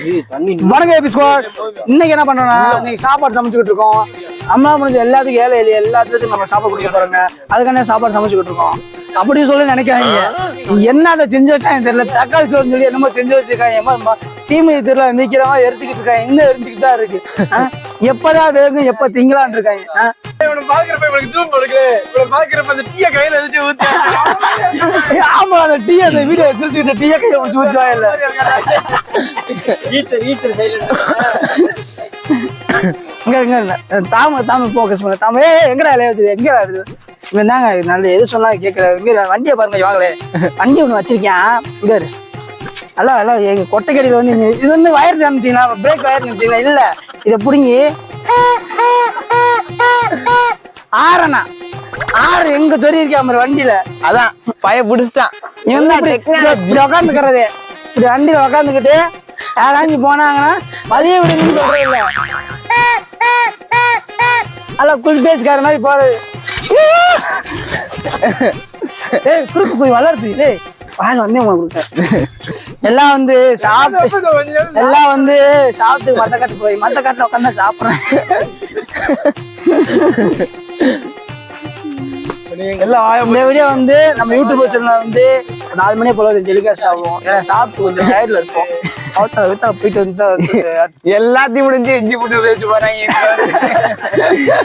வணக்கம் எபிஸ்கோட். இன்னைக்கு என்ன பண்றோம்னா, இன்னைக்கு சாப்பாடு சமைச்சுக்கிட்டு இருக்கோம். நம்மளா முடிஞ்ச எல்லாத்துக்கும் ஏழை எலி எல்லாத்துக்கும் நம்ம சாப்பாடு கொடுக்க போறோங்க. அதுக்கான சாப்பாடு சமைச்சுக்கிட்டு இருக்கோம். அப்படின்னு சொல்லி நினைக்காதீங்க. என்ன அதை செஞ்சு வச்சா எனக்கு தெரியல. தக்காளி சோறுன்னு சொல்லி என்னமோ செஞ்சு வச்சிருக்காங்க. தீமை தெரியல, நிக்கிறவா எரிச்சுக்கிட்டு இருக்காங்க. இன்னும் எரிஞ்சுக்கிட்டு தான் இருக்கு. எப்பதான் வேகும், எப்ப திங்கலான்னு இருக்காங்க. ஆமா, அந்த டீ அந்த வீடியோ சிரிச்சுக்கிட்ட டீயை கையை வச்சு ஊத்துவாங்க. இல்ல தாம போக்கஸ் பண்ண தாம எங்கடா இலைய வச்சு எங்க இவன் தாங்க நல்ல எது சொன்னா கேட்கறாரு. இங்க வண்டியை பாருங்க, வாங்கல வண்டி ஒண்ணு வச்சிருக்கேன். இங்க நல்லா நல்லா எங்க கொட்டைக்கடியில வந்து இது வந்து வயர் நினைச்சீங்களா, பிரேக் வயர் நினைச்சீங்களா? இல்ல, இதை பிடிங்கி ஆறனா ஆறு எங்க சொல்லி இருக்கா மாதிரி வண்டியில. அதான் பய பிடிச்சிட்டான். உக்காந்துக்கிறது இது வண்டியில உக்காந்துக்கிட்டு யாராஞ்சி போனாங்கன்னா மதிய விடுங்கன்னு சொல்றது இல்ல. அல்ல குள் பேஸ்கார மாதிரி போறது. ஏய் குறுக்கு போய் வளருது. டேய் வாங்க வந்தே உங்களுக்கு எல்லாம் வந்து சாப்பிட்டு எல்லாம் வந்து சாப்பிட்டு மத்த காட்டு போய் மத்த காட்டுல உட்காந்து சாப்பிடுறேன். இந்த வீடியோ வந்து நம்ம யூடியூப் சேனல்ல வந்து 4 மணி போல டெலிகாஸ்ட் ஆகும். ஏன்னா சாப்பிட்டு கொஞ்சம் டயர்ட்ல இருக்கும். போயிட்டு வந்து எல்லாத்தையும் முடிஞ்சு இஞ்சி போட்டு வச்சு போறாங்க.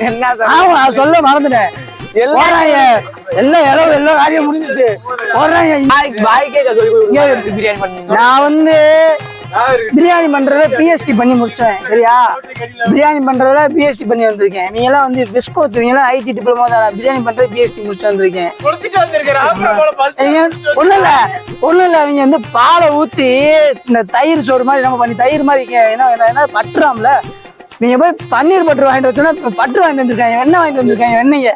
என்ன சொல்ல மறந்துட்டேன். எல்லாம் காரியம் முடிஞ்சிச்சு. நான் வந்து பிரியாணி பண்றதுல பிஎஸ்டி பண்ணி முடிச்சேன். சரியா, பிரியாணி பண்றதுல பிஎஸ்டி பண்ணி வந்திருக்கேன். நீங்க எல்லாம் வந்து பிஸ்கோத் எல்லாம் ஐடி டிப்ளமோ தான். பிரியாணி பண்றது பிஎஸ்டி முடிச்சு வந்திருக்கேன். ஒண்ணும் இல்ல அவங்க வந்து பாலை ஊத்தி இந்த தயிர் சோறு மாதிரி நம்ம பண்ணி தயிர் மாதிரி என்ன பட்டுறாம்ல. நீங்க போய் பன்னீர் பட்டர் வாங்கிட்டு வச்சோன்னா பட்டர் வாங்கிட்டு வந்திருக்காங்க. வெண்ணெய் வாங்கிட்டு வந்திருக்காங்க. வெண்ணெய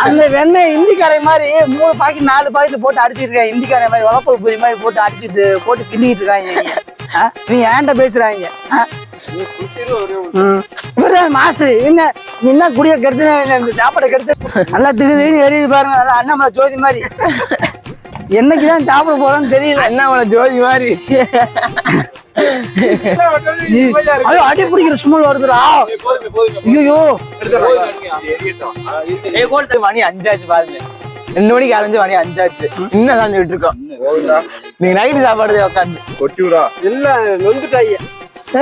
அந்த வெண்ணெய் இந்திக்காரை மாதிரி 3 பாக்கெட் 4 பாக்கெட் போட்டு அடிச்சுட்டு இருக்காங்க. இந்திக்காரை மாதிரி வளப்பல் பொரி மாதிரி போட்டு அடிச்சுட்டு போட்டு கிண்டிட்டு இருக்காங்க. நீ ஏன்ட்ட பேசுறாங்க. இவர்தான் மாஸ்டர். என்ன குடிய கெடுத்து இந்த சாப்பாடை கெடுத்து நல்லா திகுதின்னு எரியுது பாருங்க. நல்லா அண்ணாமலை ஜோதி மாதிரி. என்னைக்குதான் சாப்பிட போறோம்னு தெரியல. அண்ணாமலை ஜோதி மாதிரி அடி பிடிக்கிற சும்மல் வருதுடா. ஐயோ மணி 5 ஆச்சு பாருங்க. 2 மணிக்கு அரைஞ்சு மணி 5 ஆச்சு. இன்னும் தான் சொல்லிட்டு இருக்கோம். நீங்க நைட்டு சாப்பாடு உட்காந்து கொட்டி விடா இல்ல நொந்துட்டாங்க.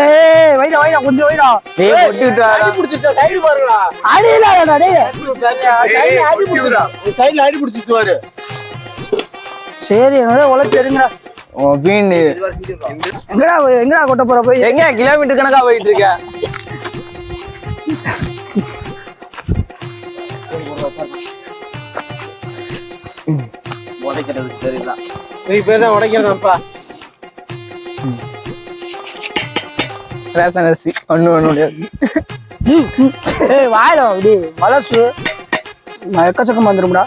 ஏய் வைடா வைடா கொஞ்சம் வைடா. ஏய் கொட்டி விட்டா அடி பிடிச்சிட்டா. சைடு பாருங்கடா. அடியில டேய் சைடுல அடி பிடிச்சிடா. சைடுல அடி பிடிச்சிட்டு வாரு. சரி என்னடா உலக்கு எடுங்கடா. எங்கடா கொட்ட போற போய் எங்க கிலோமீட்டர் கணக்கா போயிட்டு இருக்க. உடைக்கிறது தெரியல. பேர் தான் உடைக்கிறதாப்பா. ரேஷன் அரிசி ஒண்ணு ஏய் வாயிடும் அப்படி வளர்ச்சி எக்கச்சக்கம் வந்துரும்டா.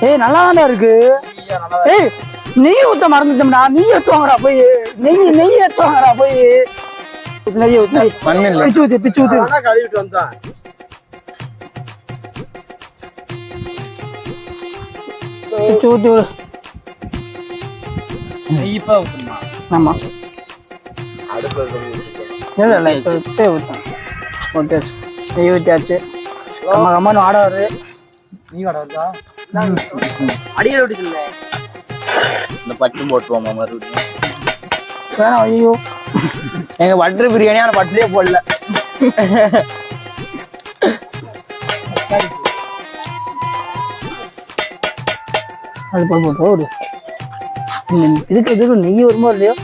ஏய் நல்லா தானே இருக்கு. ஏய் நெய் ஊத்த மறந்துட்டோம்டா. நெய் ஏற்றுவாங்கடா போய். நெய் ஏற்றுவாங்கடா போய். நெய் ஊத்து பிச்சு ஊத்து பிச்சு ஊத்து கழுவிட்டு வந்தான். பிச்சு ஊத்தி விடு. ஆமா இல்ல இப்ப ஊத்தாச்சு. நெய் ஊத்தியாச்சு. கம்மன்னு வாட வருது. நீ வாட வருதா அடியில் விட்டுச்சுல்ல. இந்த பட்டும் போட்டுவோமா மறுபடியும் வேணாம். ஐயோ எங்க பட்டர் பிரியாணி ஆனா பட்டரே போடல. அது போடு. இதுக்கு நெய் வருமோ இல்லையோ.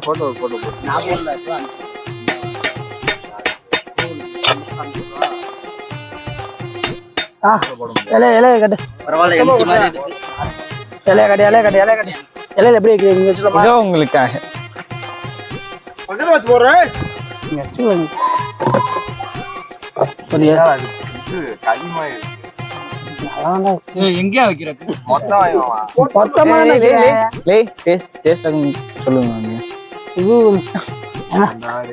போட்டோ நான் போடல. இலைய கட்டு பரவாயில்ல. இலைய கட்டு இலையில எப்படி நீங்க சொல்லுங்க உங்களுக்காக பக்கத்துல வச்சு போடுறேன். எங்கேயா வைக்கிறேன் மொத்தமா சொல்லுங்க.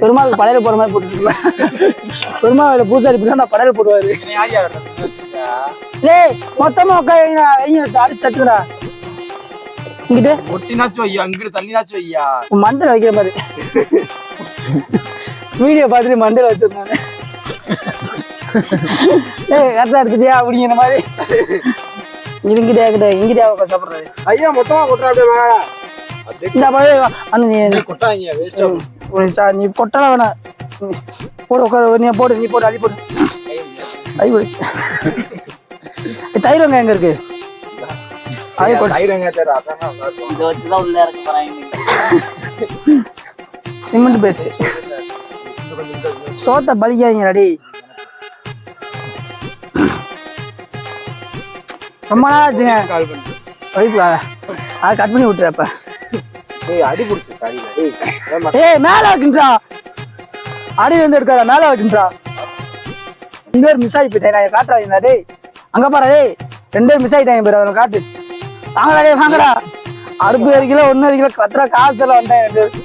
பெருமாளுக்கு படையில போற மாதிரி போட்டுருக்கேன். பெருமாள் பூசாரி நான் படையில போடுவாரு. மொத்தமா உட்காந்து அடிச்சு தட்டுடா. இங்கிட்டு ஒட்டினாச்சும் ஐயா, அங்கிட்டு தள்ளினாச்சும் ஐயா. மண்டல வைக்கிற மாதிரி வீடியோ பார்த்துட்டு மண்டல வச்சிருந்தானே. கரெக்டா எடுத்துட்டியா அப்படிங்கிற மாதிரி. இங்கிட்டே இங்கிட்டே சாப்பிடுறது ஐயா. மொத்தமா கொட்டுற அப்படியே இந்த அந்த நீ கொட்டல வேணாம். போடு உட்கார. நீ போடு அடி போடு. தயிர் வெங்காயம் எங்க இருக்கு? சிமெண்ட் பேஸ்ட் சோத்த பலிக்காதீங்க. ரெடி ரொம்ப நாள் ஆச்சுங்க. அதை கட் பண்ணி விட்டுறப்ப அடி பிடிச்சி. மேல வைக்கின்றா. அடி வந்து எடுக்காத, மேல வைக்கின்றா. 2 பேர் மிஸ் ஆகி போயிட்டேன். நான் காட்டுறாங்க. டேய் அங்க பாரு. டேய் 2 பேர் மிஸ் ஆகிட்டாங்க. பேர் அவனை காட்டு. வாங்கடா டே வாங்கடா. அடுப்பு 1 கிலோ 1 கிலோ கத்துறா காசு தர வந்தேன். 2 பேர்